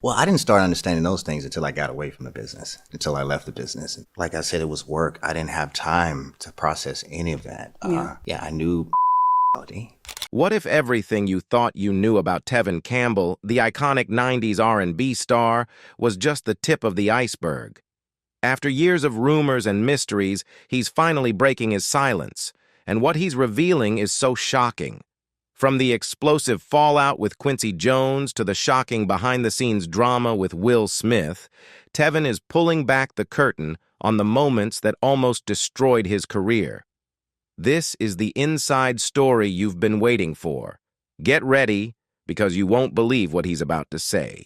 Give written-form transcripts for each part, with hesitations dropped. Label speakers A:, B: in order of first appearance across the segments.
A: Well, I didn't start understanding those things until I got away from the business, until I left the business. Like I said, it was work. I didn't have time to process any of that.
B: Yeah.
A: Yeah, I knew quality.
C: What if everything you thought you knew about Tevin Campbell, the iconic 90s R&B star, was just the tip of the iceberg? After years of rumors and mysteries, he's finally breaking his silence, and what he's revealing is so shocking. From the explosive fallout with Quincy Jones to the shocking behind-the-scenes drama with Will Smith, Tevin is pulling back the curtain on the moments that almost destroyed his career. This is the inside story you've been waiting for. Get ready, because you won't believe what he's about to say.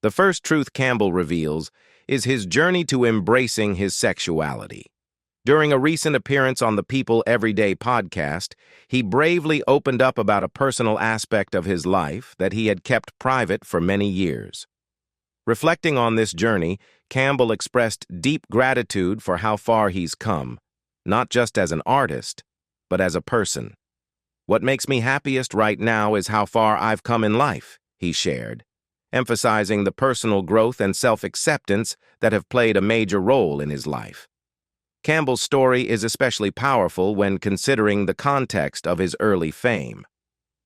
C: The first truth Campbell reveals is his journey to embracing his sexuality. During a recent appearance on the People Everyday podcast, he bravely opened up about a personal aspect of his life that he had kept private for many years. Reflecting on this journey, Campbell expressed deep gratitude for how far he's come, not just as an artist, but as a person. "What makes me happiest right now is how far I've come in life," he shared, emphasizing the personal growth and self-acceptance that have played a major role in his life. Campbell's story is especially powerful when considering the context of his early fame.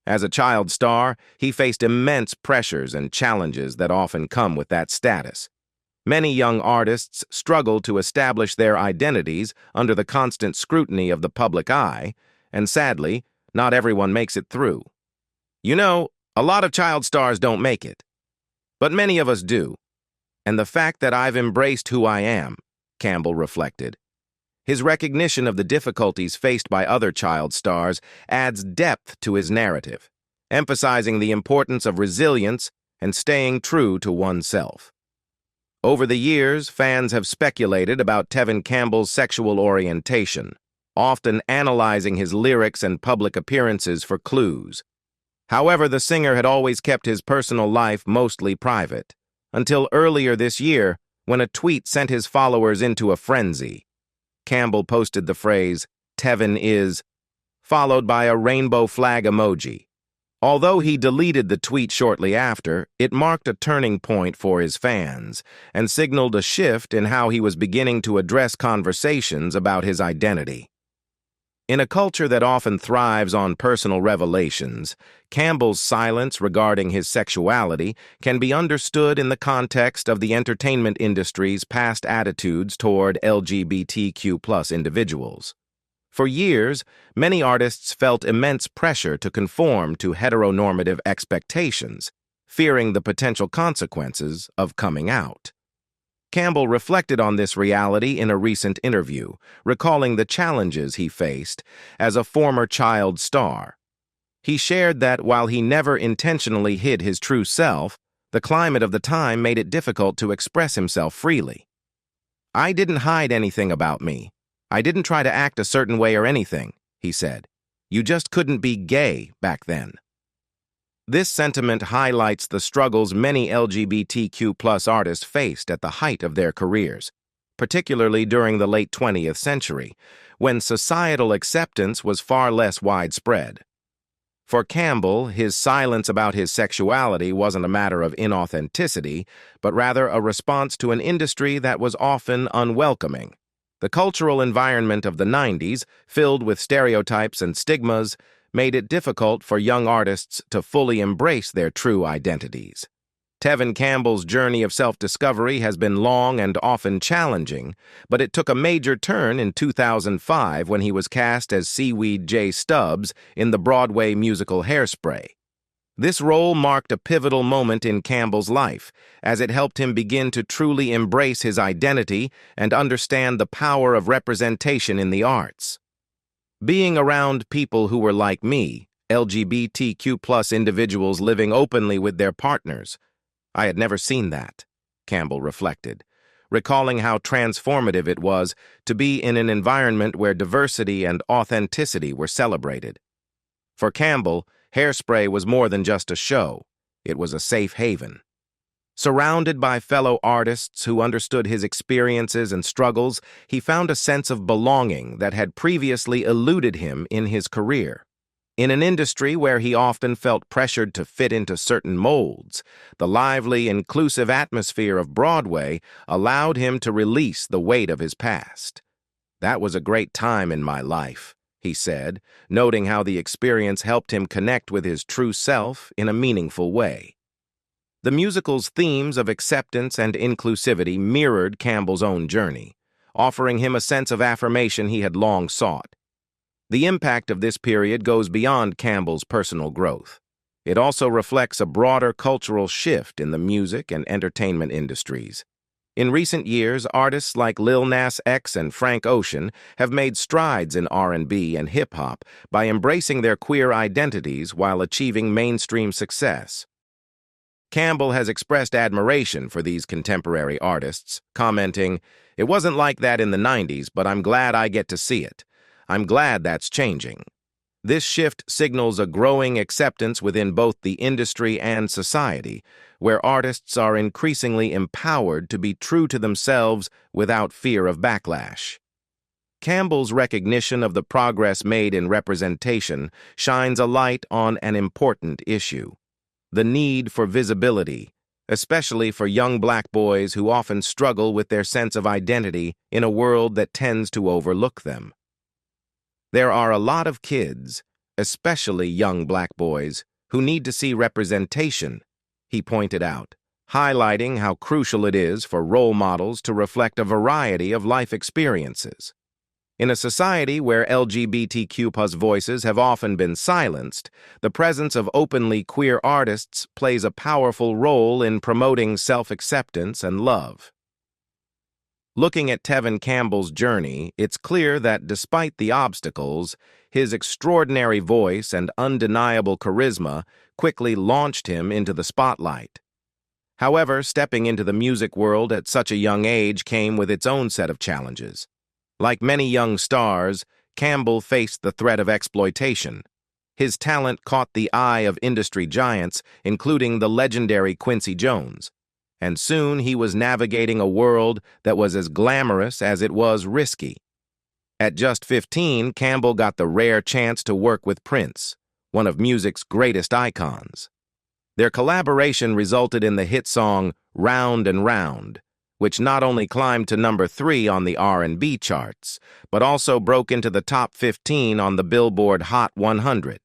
C: As a child star, he faced immense pressures and challenges that often come with that status. Many young artists struggle to establish their identities under the constant scrutiny of the public eye, and sadly, not everyone makes it through. "You know, a lot of child stars don't make it. But many of us do. And the fact that I've embraced who I am," Campbell reflected. His recognition of the difficulties faced by other child stars adds depth to his narrative, emphasizing the importance of resilience and staying true to oneself. Over the years, fans have speculated about Tevin Campbell's sexual orientation, often analyzing his lyrics and public appearances for clues. However, the singer had always kept his personal life mostly private, until earlier this year when a tweet sent his followers into a frenzy. Campbell posted the phrase, "Tevin is," followed by a rainbow flag emoji. Although he deleted the tweet shortly after, it marked a turning point for his fans and signaled a shift in how he was beginning to address conversations about his identity. In a culture that often thrives on personal revelations, Campbell's silence regarding his sexuality can be understood in the context of the entertainment industry's past attitudes toward LGBTQ+ individuals. For years, many artists felt immense pressure to conform to heteronormative expectations, fearing the potential consequences of coming out. Campbell reflected on this reality in a recent interview, recalling the challenges he faced as a former child star. He shared that while he never intentionally hid his true self, the climate of the time made it difficult to express himself freely. "I didn't hide anything about me. I didn't try to act a certain way or anything," he said. "You just couldn't be gay back then." This sentiment highlights the struggles many LGBTQ+ artists faced at the height of their careers, particularly during the late 20th century, when societal acceptance was far less widespread. For Campbell, his silence about his sexuality wasn't a matter of inauthenticity, but rather a response to an industry that was often unwelcoming. The cultural environment of the 90s, filled with stereotypes and stigmas, made it difficult for young artists to fully embrace their true identities. Tevin Campbell's journey of self-discovery has been long and often challenging, but it took a major turn in 2005 when he was cast as Seaweed J. Stubbs in the Broadway musical Hairspray. This role marked a pivotal moment in Campbell's life, as it helped him begin to truly embrace his identity and understand the power of representation in the arts. "Being around people who were like me, LGBTQ+ individuals living openly with their partners, I had never seen that," Campbell reflected, recalling how transformative it was to be in an environment where diversity and authenticity were celebrated. For Campbell, Hairspray was more than just a show. It was a safe haven. Surrounded by fellow artists who understood his experiences and struggles, he found a sense of belonging that had previously eluded him in his career. In an industry where he often felt pressured to fit into certain molds, the lively, inclusive atmosphere of Broadway allowed him to release the weight of his past. "That was a great time in my life," he said, noting how the experience helped him connect with his true self in a meaningful way. The musical's themes of acceptance and inclusivity mirrored Campbell's own journey, offering him a sense of affirmation he had long sought. The impact of this period goes beyond Campbell's personal growth. It also reflects a broader cultural shift in the music and entertainment industries. In recent years, artists like Lil Nas X and Frank Ocean have made strides in R&B and hip-hop by embracing their queer identities while achieving mainstream success. Campbell has expressed admiration for these contemporary artists, commenting, "It wasn't like that in the 90s, but I'm glad I get to see it. I'm glad that's changing." This shift signals a growing acceptance within both the industry and society, where artists are increasingly empowered to be true to themselves without fear of backlash. Campbell's recognition of the progress made in representation shines a light on an important issue: the need for visibility, especially for young Black boys who often struggle with their sense of identity in a world that tends to overlook them. "There are a lot of kids, especially young Black boys, who need to see representation," he pointed out, highlighting how crucial it is for role models to reflect a variety of life experiences. In a society where LGBTQ+ voices have often been silenced, the presence of openly queer artists plays a powerful role in promoting self-acceptance and love. Looking at Tevin Campbell's journey, it's clear that despite the obstacles, his extraordinary voice and undeniable charisma quickly launched him into the spotlight. However, stepping into the music world at such a young age came with its own set of challenges. Like many young stars, Campbell faced the threat of exploitation. His talent caught the eye of industry giants, including the legendary Quincy Jones. And soon he was navigating a world that was as glamorous as it was risky. At just 15, Campbell got the rare chance to work with Prince, one of music's greatest icons. Their collaboration resulted in the hit song "Round and Round," which not only climbed to number 3 on the R&B charts, but also broke into the top 15 on the Billboard Hot 100.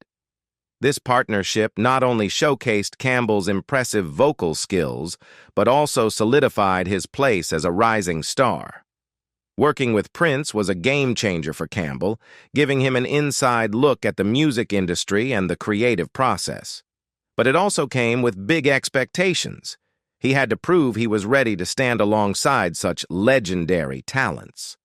C: This partnership not only showcased Campbell's impressive vocal skills, but also solidified his place as a rising star. Working with Prince was a game-changer for Campbell, giving him an inside look at the music industry and the creative process. But it also came with big expectations. He had to prove he was ready to stand alongside such legendary talents.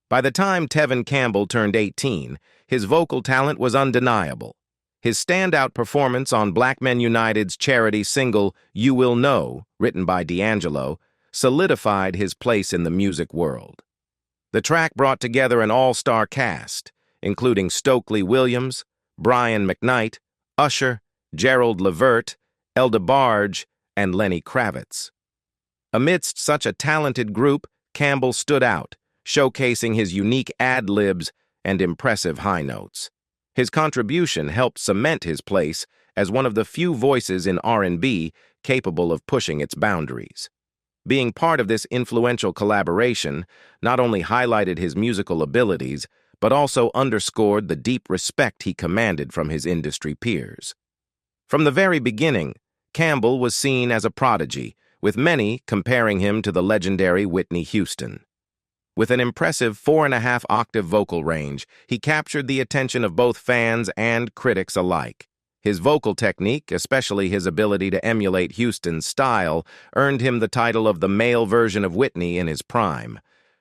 C: By the time Tevin Campbell turned 18, his vocal talent was undeniable. His standout performance on Black Men United's charity single "You Will Know," written by D'Angelo, solidified his place in the music world. The track brought together an all-star cast, including Stokely Williams, Brian McKnight, Usher, Gerald Levert, Elda Barge, and Lenny Kravitz. Amidst such a talented group, Campbell stood out, showcasing his unique ad-libs and impressive high notes. His contribution helped cement his place as one of the few voices in R&B capable of pushing its boundaries. Being part of this influential collaboration not only highlighted his musical abilities, but also underscored the deep respect he commanded from his industry peers. From the very beginning, Campbell was seen as a prodigy, with many comparing him to the legendary Whitney Houston. With an impressive 4.5-octave vocal range, he captured the attention of both fans and critics alike. His vocal technique, especially his ability to emulate Houston's style, earned him the title of the male version of Whitney in his prime.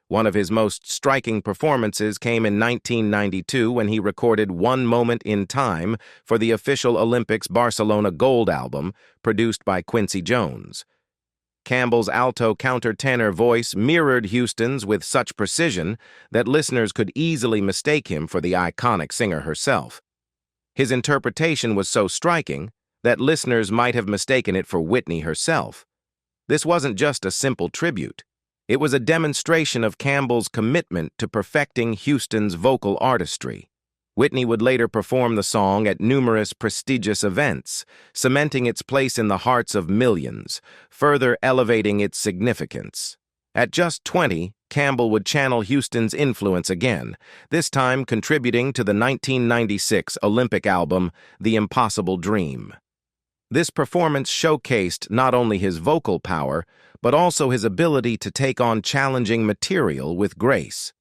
C: One of his most striking performances came in 1992 when he recorded "One Moment in Time" for the official Olympics Barcelona Gold album, produced by Quincy Jones. Campbell's alto countertenor voice mirrored Houston's with such precision that listeners could easily mistake him for the iconic singer herself. His interpretation was so striking that listeners might have mistaken it for Whitney herself. This wasn't just a simple tribute. It was a demonstration of Campbell's commitment to perfecting Houston's vocal artistry. Whitney would later perform the song at numerous prestigious events, cementing its place in the hearts of millions, further elevating its significance. At just 20, Campbell would channel Houston's influence again, this time contributing to the 1996 Olympic album, The Impossible Dream. This performance showcased not only his vocal power, but also his ability to take on challenging material with grace.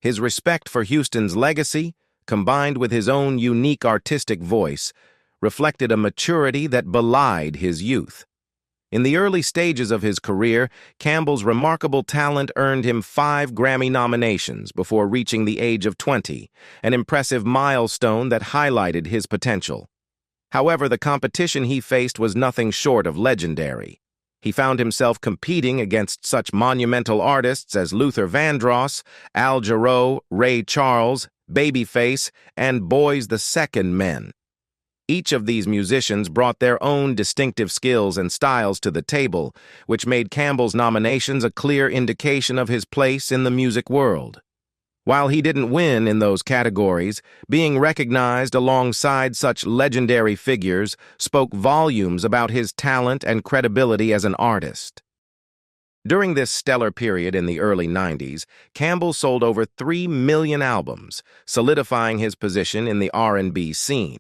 C: His respect for Houston's legacy, combined with his own unique artistic voice, reflected a maturity that belied his youth. In the early stages of his career, Campbell's remarkable talent earned him 5 Grammy nominations before reaching the age of 20, an impressive milestone that highlighted his potential. However, the competition he faced was nothing short of legendary. He found himself competing against such monumental artists as Luther Vandross, Al Jarreau, Ray Charles, Babyface, and Boys II Men. Each of these musicians brought their own distinctive skills and styles to the table, which made Campbell's nominations a clear indication of his place in the music world. While he didn't win in those categories, being recognized alongside such legendary figures spoke volumes about his talent and credibility as an artist. During this stellar period in the early 90s, Campbell sold over 3 million albums, solidifying his position in the R&B scene.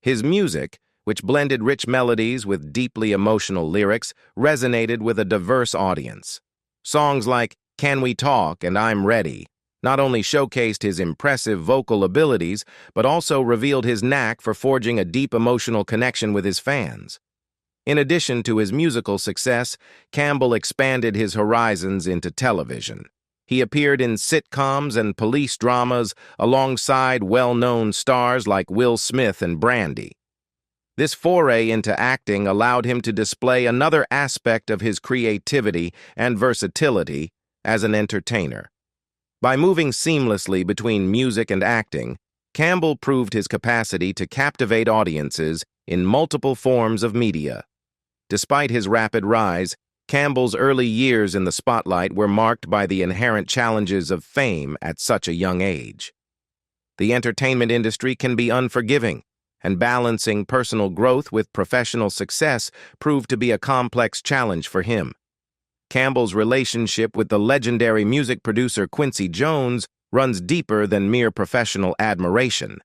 C: His music, which blended rich melodies with deeply emotional lyrics, resonated with a diverse audience. Songs like Can We Talk and I'm Ready not only showcased his impressive vocal abilities, but also revealed his knack for forging a deep emotional connection with his fans. In addition to his musical success, Campbell expanded his horizons into television. He appeared in sitcoms and police dramas alongside well-known stars like Will Smith and Brandy. This foray into acting allowed him to display another aspect of his creativity and versatility as an entertainer. By moving seamlessly between music and acting, Campbell proved his capacity to captivate audiences in multiple forms of media. Despite his rapid rise, Campbell's early years in the spotlight were marked by the inherent challenges of fame at such a young age. The entertainment industry can be unforgiving, and balancing personal growth with professional success proved to be a complex challenge for him. Campbell's relationship with the legendary music producer Quincy Jones runs deeper than mere professional admiration.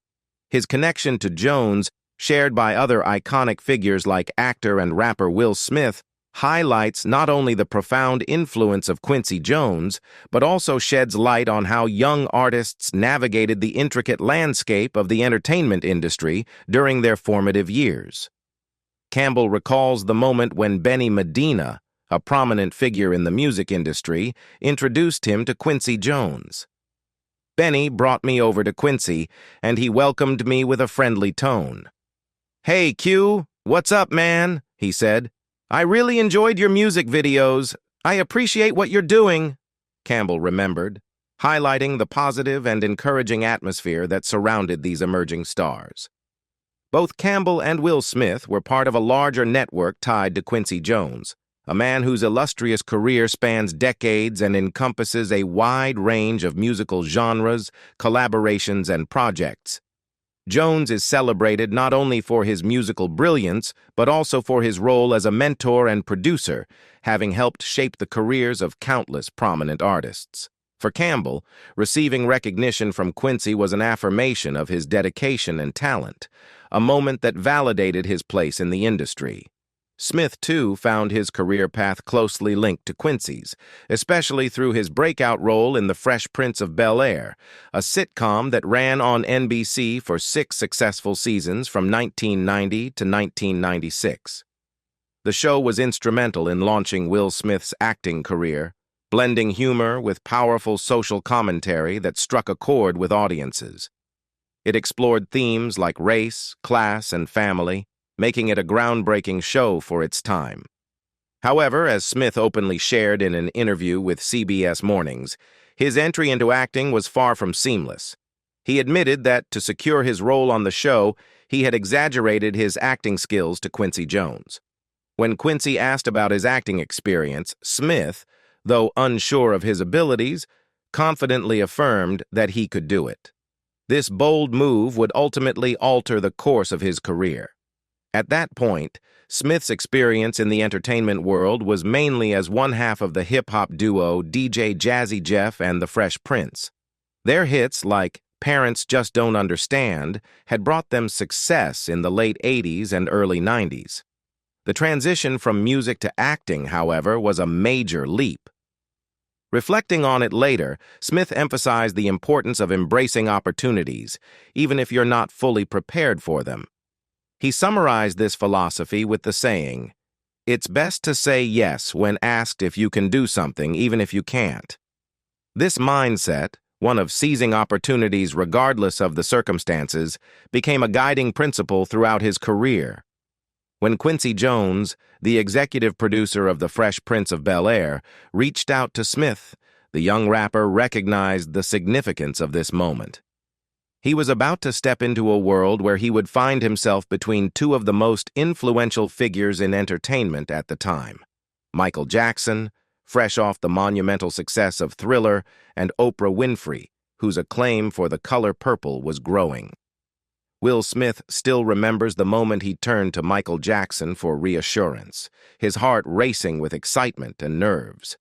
C: His connection to Jones, shared by other iconic figures like actor and rapper Will Smith, highlights not only the profound influence of Quincy Jones, but also sheds light on how young artists navigated the intricate landscape of the entertainment industry during their formative years. Campbell recalls the moment when Benny Medina, a prominent figure in the music industry, introduced him to Quincy Jones. Benny brought me over to Quincy, and he welcomed me with a friendly tone. "Hey, Q, what's up, man?" he said. "I really enjoyed your music videos. I appreciate what you're doing," Campbell remembered, highlighting the positive and encouraging atmosphere that surrounded these emerging stars. Both Campbell and Will Smith were part of a larger network tied to Quincy Jones, a man whose illustrious career spans decades and encompasses a wide range of musical genres, collaborations, and projects. Jones is celebrated not only for his musical brilliance, but also for his role as a mentor and producer, having helped shape the careers of countless prominent artists. For Campbell, receiving recognition from Quincy was an affirmation of his dedication and talent, a moment that validated his place in the industry. Smith, too, found his career path closely linked to Quincy's, especially through his breakout role in The Fresh Prince of Bel-Air, a sitcom that ran on NBC for 6 successful seasons from 1990 to 1996. The show was instrumental in launching Will Smith's acting career, blending humor with powerful social commentary that struck a chord with audiences. It explored themes like race, class, and family, making it a groundbreaking show for its time. However, as Smith openly shared in an interview with CBS Mornings, his entry into acting was far from seamless. He admitted that, to secure his role on the show, he had exaggerated his acting skills to Quincy Jones. When Quincy asked about his acting experience, Smith, though unsure of his abilities, confidently affirmed that he could do it. This bold move would ultimately alter the course of his career. At that point, Smith's experience in the entertainment world was mainly as one half of the hip-hop duo DJ Jazzy Jeff and the Fresh Prince. Their hits, like Parents Just Don't Understand, had brought them success in the late 80s and early 90s. The transition from music to acting, however, was a major leap. Reflecting on it later, Smith emphasized the importance of embracing opportunities, even if you're not fully prepared for them. He summarized this philosophy with the saying, "It's best to say yes when asked if you can do something, even if you can't." This mindset, one of seizing opportunities regardless of the circumstances, became a guiding principle throughout his career. When Quincy Jones, the executive producer of The Fresh Prince of Bel-Air, reached out to Smith, the young rapper recognized the significance of this moment. He was about to step into a world where he would find himself between two of the most influential figures in entertainment at the time: Michael Jackson, fresh off the monumental success of Thriller, and Oprah Winfrey, whose acclaim for The Color Purple was growing. Will Smith still remembers the moment he turned to Michael Jackson for reassurance, his heart racing with excitement and nerves.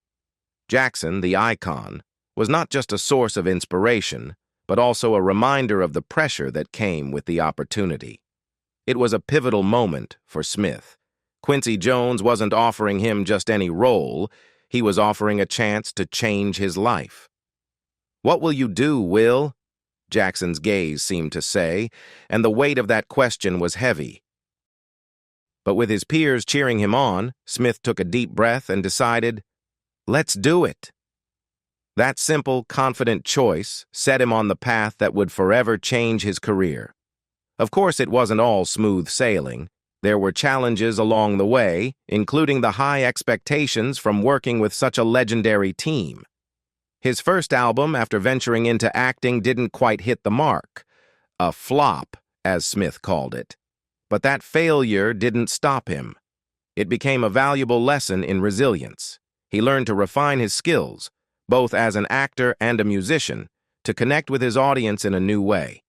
C: Jackson, the icon, was not just a source of inspiration, but also a reminder of the pressure that came with the opportunity. It was a pivotal moment for Smith. Quincy Jones wasn't offering him just any role, he was offering a chance to change his life. "What will you do, Will?" Jackson's gaze seemed to say, and the weight of that question was heavy. But with his peers cheering him on, Smith took a deep breath and decided, "Let's do it." That simple, confident choice set him on the path that would forever change his career. Of course, it wasn't all smooth sailing. There were challenges along the way, including the high expectations from working with such a legendary team. His first album, after venturing into acting, didn't quite hit the mark. A flop, as Smith called it. But that failure didn't stop him. It became a valuable lesson in resilience. He learned to refine his skills, both as an actor and a musician, to connect with his audience in a new way.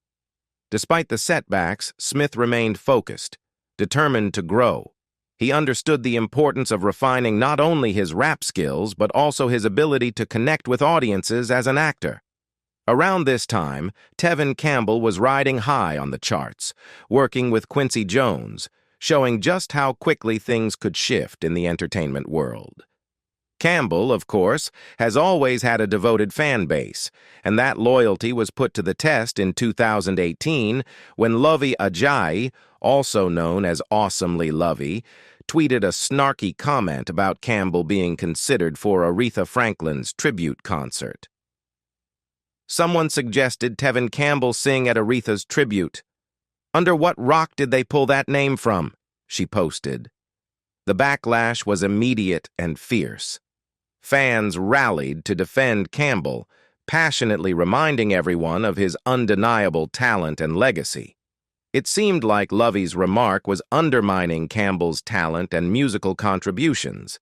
C: Despite the setbacks, Smith remained focused, determined to grow. He understood the importance of refining not only his rap skills, but also his ability to connect with audiences as an actor. Around this time, Tevin Campbell was riding high on the charts, working with Quincy Jones, showing just how quickly things could shift in the entertainment world. Campbell, of course, has always had a devoted fan base, and that loyalty was put to the test in 2018 when Lovey Ajayi, also known as Awesomely Lovey, tweeted a snarky comment about Campbell being considered for Aretha Franklin's tribute concert. Someone suggested Tevin Campbell sing at Aretha's tribute. "Under what rock did they pull that name from?" she posted. The backlash was immediate and fierce. Fans rallied to defend Campbell, passionately reminding everyone of his undeniable talent and legacy. It seemed like Lovey's remark was undermining Campbell's talent and musical contributions.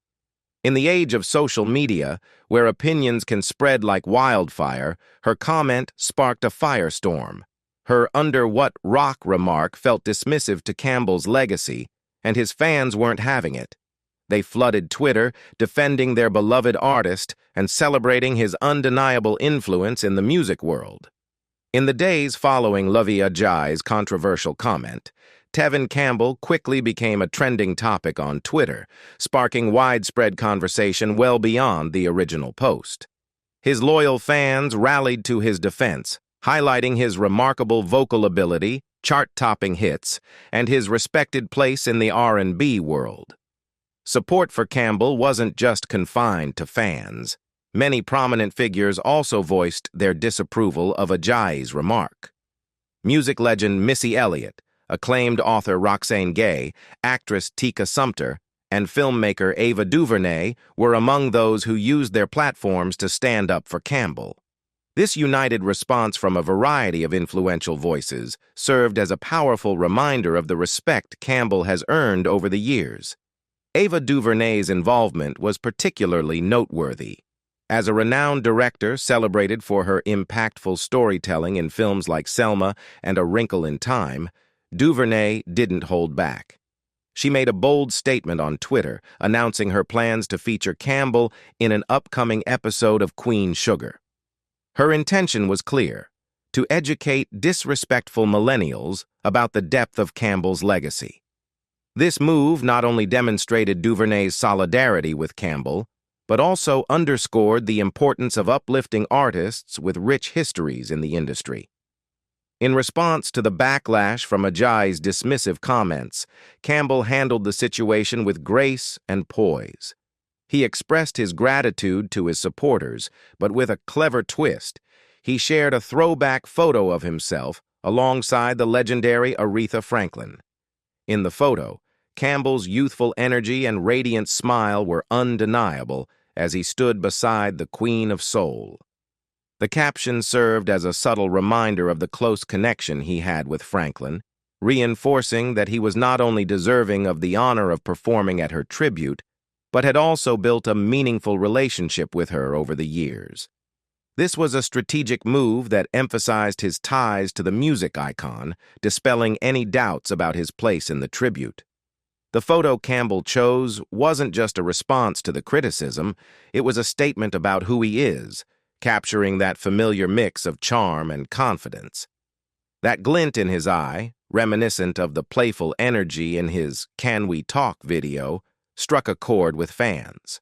C: In the age of social media, where opinions can spread like wildfire, her comment sparked a firestorm. Her "under what rock" remark felt dismissive to Campbell's legacy, and his fans weren't having it. They flooded Twitter, defending their beloved artist and celebrating his undeniable influence in the music world. In the days following Lovey Ajayi's controversial comment, Tevin Campbell quickly became a trending topic on Twitter, sparking widespread conversation well beyond the original post. His loyal fans rallied to his defense, highlighting his remarkable vocal ability, chart-topping hits, and his respected place in the R&B world. Support for Campbell wasn't just confined to fans. Many prominent figures also voiced their disapproval of Ajayi's remark. Music legend Missy Elliott, acclaimed author Roxane Gay, actress Tika Sumpter, and filmmaker Ava DuVernay were among those who used their platforms to stand up for Campbell. This united response from a variety of influential voices served as a powerful reminder of the respect Campbell has earned over the years. Ava DuVernay's involvement was particularly noteworthy. As a renowned director celebrated for her impactful storytelling in films like Selma and A Wrinkle in Time, DuVernay didn't hold back. She made a bold statement on Twitter announcing her plans to feature Campbell in an upcoming episode of Queen Sugar. Her intention was clear: to educate disrespectful millennials about the depth of Campbell's legacy. This move not only demonstrated DuVernay's solidarity with Campbell, but also underscored the importance of uplifting artists with rich histories in the industry. In response to the backlash from Ajay's dismissive comments, Campbell handled the situation with grace and poise. He expressed his gratitude to his supporters, but with a clever twist, he shared a throwback photo of himself alongside the legendary Aretha Franklin. In the photo, Campbell's youthful energy and radiant smile were undeniable as he stood beside the Queen of Soul. The caption served as a subtle reminder of the close connection he had with Franklin, reinforcing that he was not only deserving of the honor of performing at her tribute, but had also built a meaningful relationship with her over the years. This was a strategic move that emphasized his ties to the music icon, dispelling any doubts about his place in the tribute. The photo Campbell chose wasn't just a response to the criticism, it was a statement about who he is, capturing that familiar mix of charm and confidence. That glint in his eye, reminiscent of the playful energy in his Can We Talk video, struck a chord with fans.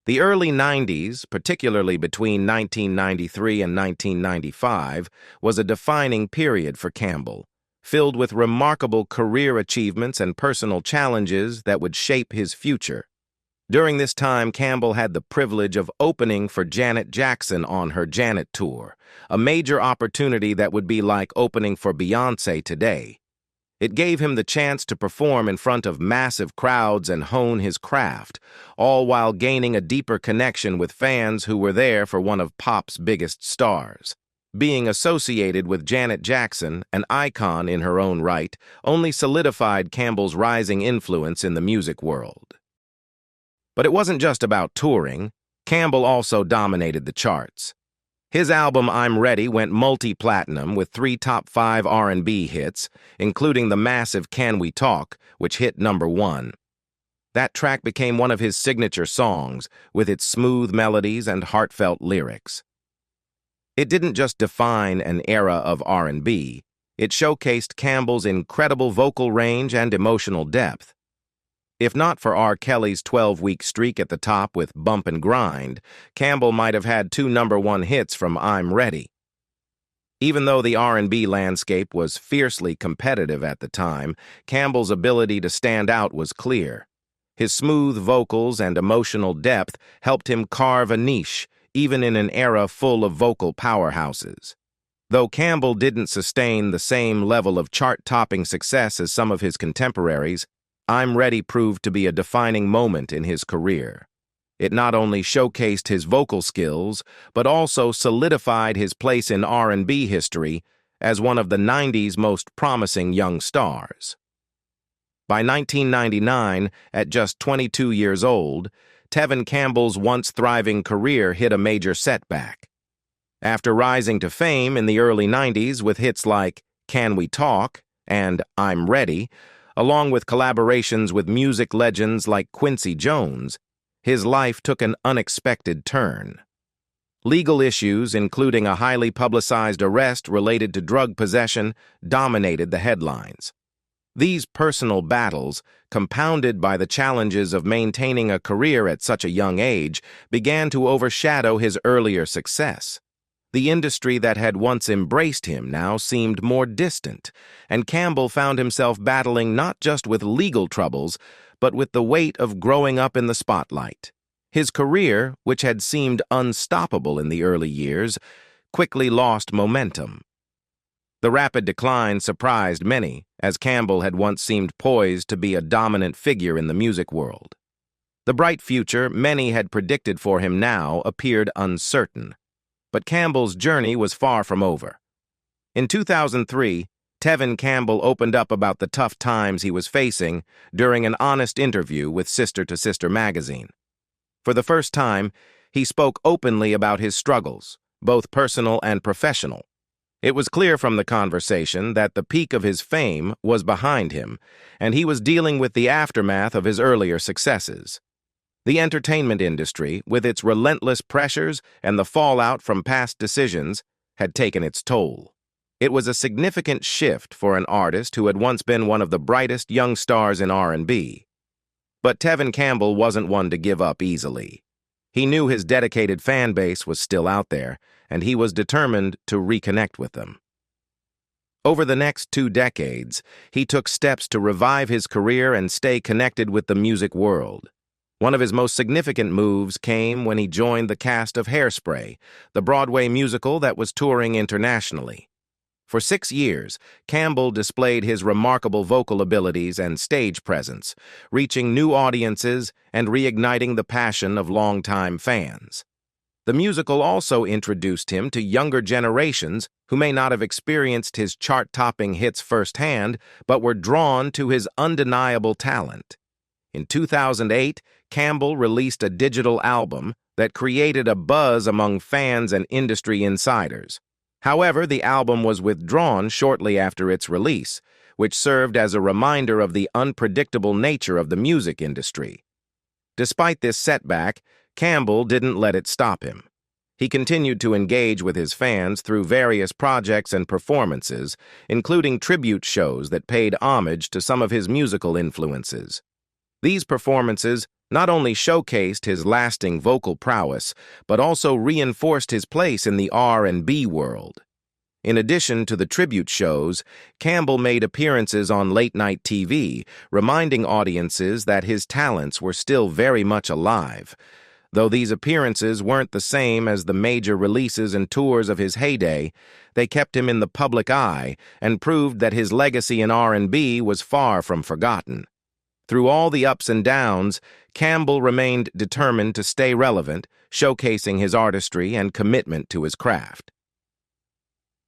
C: The early 90s, particularly between 1993 and 1995, was a defining period for Campbell, filled with remarkable career achievements and personal challenges that would shape his future. During this time, Campbell had the privilege of opening for Janet Jackson on her Janet Tour, a major opportunity that would be like opening for Beyoncé today. It gave him the chance to perform in front of massive crowds and hone his craft, all while gaining a deeper connection with fans who were there for one of pop's biggest stars. Being associated with Janet Jackson, an icon in her own right, only solidified Campbell's rising influence in the music world. But it wasn't just about touring. Campbell also dominated the charts. His album I'm Ready went multi-platinum with 3 top 5 R&B hits, including the massive Can We Talk, which hit #1. That track became one of his signature songs, with its smooth melodies and heartfelt lyrics. It didn't just define an era of R&B, it showcased Campbell's incredible vocal range and emotional depth. If not for R. Kelly's 12-week streak at the top with Bump and Grind, Campbell might have had 2 #1 hits from I'm Ready. Even though the R&B landscape was fiercely competitive at the time, Campbell's ability to stand out was clear. His smooth vocals and emotional depth helped him carve a niche, even in an era full of vocal powerhouses. Though Campbell didn't sustain the same level of chart-topping success as some of his contemporaries, I'm Ready proved to be a defining moment in his career. It not only showcased his vocal skills, but also solidified his place in R&B history as one of the 90s most promising young stars. By 1999, at just 22 years old, Tevin Campbell's once thriving career hit a major setback. After rising to fame in the early 90s with hits like Can We Talk and I'm Ready, along with collaborations with music legends like Quincy Jones, his life took an unexpected turn. Legal issues, including a highly publicized arrest related to drug possession, dominated the headlines. These personal battles, compounded by the challenges of maintaining a career at such a young age, began to overshadow his earlier success. The industry that had once embraced him now seemed more distant, and Campbell found himself battling not just with legal troubles, but with the weight of growing up in the spotlight. His career, which had seemed unstoppable in the early years, quickly lost momentum. The rapid decline surprised many, as Campbell had once seemed poised to be a dominant figure in the music world. The bright future many had predicted for him now appeared uncertain. But Campbell's journey was far from over. In 2003, Tevin Campbell opened up about the tough times he was facing during an honest interview with Sister to Sister magazine. For the first time, He spoke openly about his struggles, both personal and professional. It was clear from the conversation that the peak of his fame was behind him, and he was dealing with the aftermath of his earlier successes. The entertainment industry, with its relentless pressures and the fallout from past decisions, had taken its toll. It was a significant shift for an artist who had once been one of the brightest young stars in R&B. But Tevin Campbell wasn't one to give up easily. He knew his dedicated fan base was still out there, and he was determined to reconnect with them. Over the next 2 decades, he took steps to revive his career and stay connected with the music world. One of his most significant moves came when he joined the cast of Hairspray, the Broadway musical that was touring internationally. For 6 years, Campbell displayed his remarkable vocal abilities and stage presence, reaching new audiences and reigniting the passion of longtime fans. The musical also introduced him to younger generations who may not have experienced his chart-topping hits firsthand, but were drawn to his undeniable talent. In 2008, Campbell released a digital album that created a buzz among fans and industry insiders. However, the album was withdrawn shortly after its release, which served as a reminder of the unpredictable nature of the music industry. Despite this setback, Campbell didn't let it stop him. He continued to engage with his fans through various projects and performances, including tribute shows that paid homage to some of his musical influences. These performances not only showcased his lasting vocal prowess, but also reinforced his place in the R&B world. In addition to the tribute shows, Campbell made appearances on late-night TV, reminding audiences that his talents were still very much alive. Though these appearances weren't the same as the major releases and tours of his heyday, they kept him in the public eye and proved that his legacy in R&B was far from forgotten. Through all the ups and downs, Campbell remained determined to stay relevant, showcasing his artistry and commitment to his craft.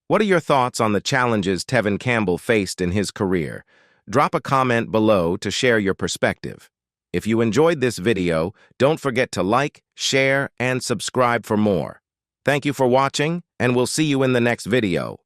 C: What are your thoughts on the challenges Tevin Campbell faced in his career? Drop a comment below to share your perspective. If you enjoyed this video, don't forget to like, share, and subscribe for more. Thank you for watching, and we'll see you in the next video.